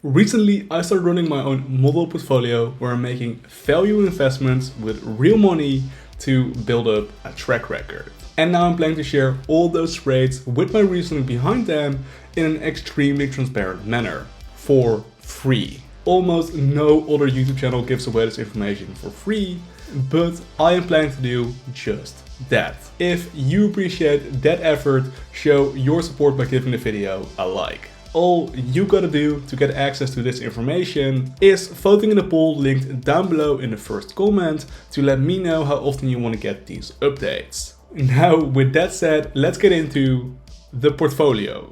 Recently, I started running my own model portfolio where I'm making value investments with real money to build up a track record. And now I'm planning to share all those trades with my reasoning behind them in an extremely transparent manner for free. Almost no other YouTube channel gives away this information for free, but I am planning to do just that. If you appreciate that effort, show your support by giving the video a like. All you gotta do to get access to this information is voting in the poll linked down below in the first comment to let me know how often you want to get these updates. Now, with that said, let's get into the portfolio.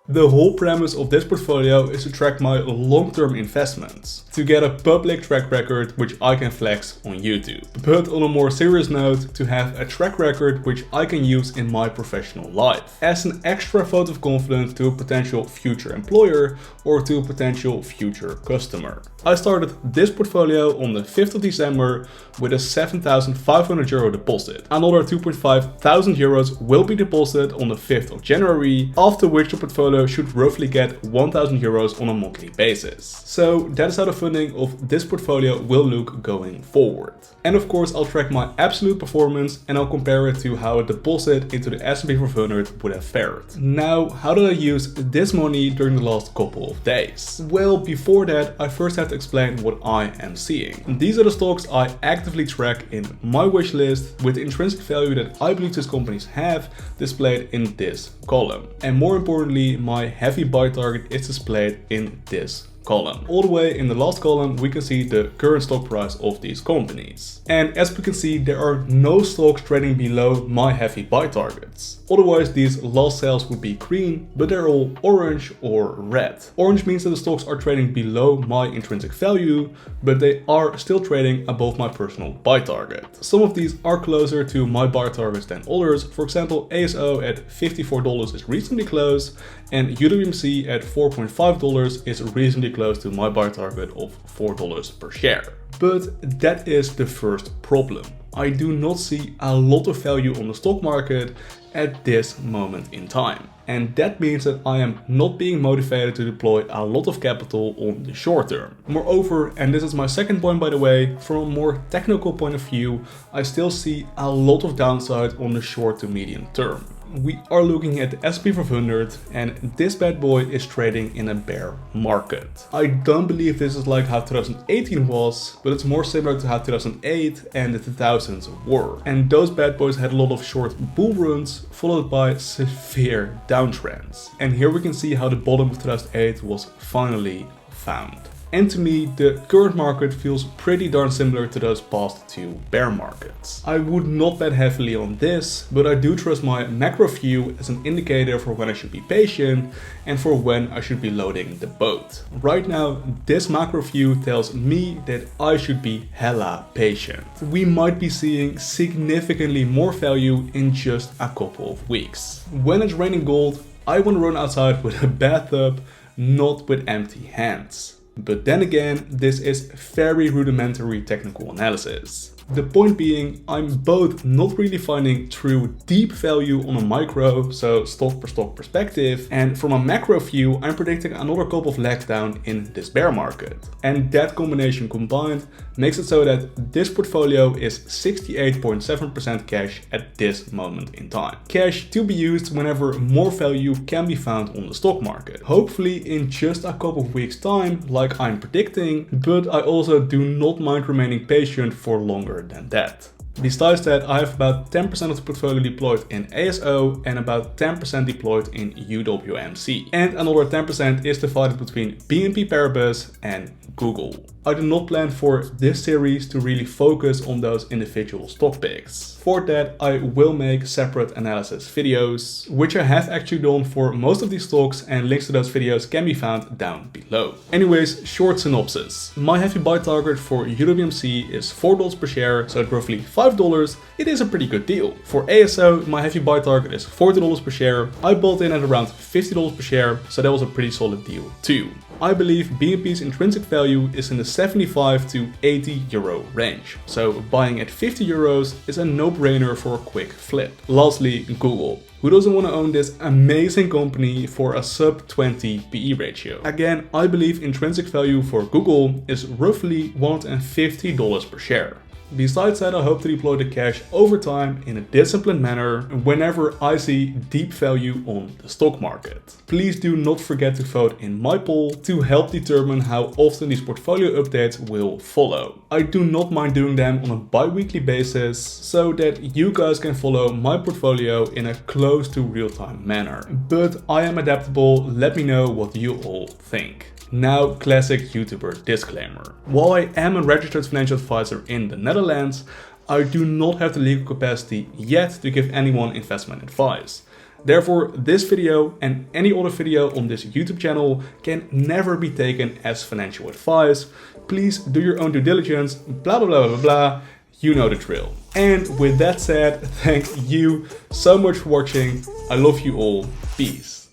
The whole premise of this portfolio is to track my long-term investments, to get a public track record which I can flex on YouTube. But on a more serious note, to have a track record which I can use in my professional life, as an extra vote of confidence to a potential future employer or to a potential future customer. I started this portfolio on the 5th of December with a 7,500 euro deposit. Another 2,500 euros will be deposited on the 5th of January, after which the portfolio should roughly get 1,000 euros on a monthly basis. So that is how the funding of this portfolio will look going forward. And of course I'll track my absolute performance and I'll compare it to how a deposit into the S&P 500 would have fared. Now, how did I use this money during the last couple of days? Well, before that I first have to explain what I am seeing. These are the stocks I actively track in my wish list with the intrinsic value that I believe these companies have displayed in this column. And more importantly, my heavy buy target is displayed in this column. All the way in the last column we can see the current stock price of these companies. And as we can see, there are no stocks trading below my heavy buy targets. Otherwise these last sales would be green, but they're all orange or red. Orange means that the stocks are trading below my intrinsic value, but they are still trading above my personal buy target. Some of these are closer to my buy targets than others. For example, ASO at $54 is reasonably close, and UWMC at $4.5 is reasonably close to my buy target of $4 per share. But that is the first problem. I do not see a lot of value on the stock market at this moment in time. And that means that I am not being motivated to deploy a lot of capital on the short term. Moreover, and this is my second point by the way, from a more technical point of view, I still see a lot of downside on the short to medium term. We are looking at the S&P 500 and this bad boy is trading in a bear market. I don't believe this is like how 2018 was, but it's more similar to how 2008 and the 2000s were. And those bad boys had a lot of short bull runs followed by severe downtrends. And here we can see how the bottom of 2008 was finally found. And to me, the current market feels pretty darn similar to those past two bear markets. I would not bet heavily on this, but I do trust my macro view as an indicator for when I should be patient and for when I should be loading the boat. Right now, this macro view tells me that I should be hella patient. We might be seeing significantly more value in just a couple of weeks. When it's raining gold, I want to run outside with a bathtub, not with empty hands. But then again, this is very rudimentary technical analysis. The point being, I'm both not really finding true deep value on a micro, so stock per stock perspective, and from a macro view, I'm predicting another couple of legs down in this bear market. And that combination combined makes it so that this portfolio is 68.7% cash at this moment in time. Cash to be used whenever more value can be found on the stock market. Hopefully in just a couple of weeks time, like I'm predicting, but I also do not mind remaining patient for longer than that. Besides that, I have about 10% of the portfolio deployed in ASO and about 10% deployed in UWMC. And another 10% is divided between BNP Paribas and Google. I do not plan for this series to really focus on those individual stock picks. For that, I will make separate analysis videos, which I have actually done for most of these stocks, and links to those videos can be found down below. Anyways, short synopsis. My heavy buy target for UWMC is $4 per share, so at roughly $5, it is a pretty good deal. For ASO, my heavy buy target is $40 per share. I bought in at around $50 per share, so that was a pretty solid deal too. I believe BNP's intrinsic value is in the 75 to 80 euro range, so buying at 50 euros is a no-brainer for a quick flip. Lastly, Google. Who doesn't want to own this amazing company for a sub 20 PE ratio? Again, I believe intrinsic value for Google is roughly $150 per share. Besides that, I hope to deploy the cash over time in a disciplined manner whenever I see deep value on the stock market. Please do not forget to vote in my poll to help determine how often these portfolio updates will follow. I do not mind doing them on a bi-weekly basis so that you guys can follow my portfolio in a close to real-time manner. But I am adaptable, let me know what you all think. Now, classic YouTuber disclaimer. While I am a registered financial advisor in the Netherlands, I do not have the legal capacity yet to give anyone investment advice. Therefore, this video and any other video on this YouTube channel can never be taken as financial advice. Please do your own due diligence, blah blah blah blah blah, you know the drill. And with that said, thank you so much for watching. I love you all. Peace.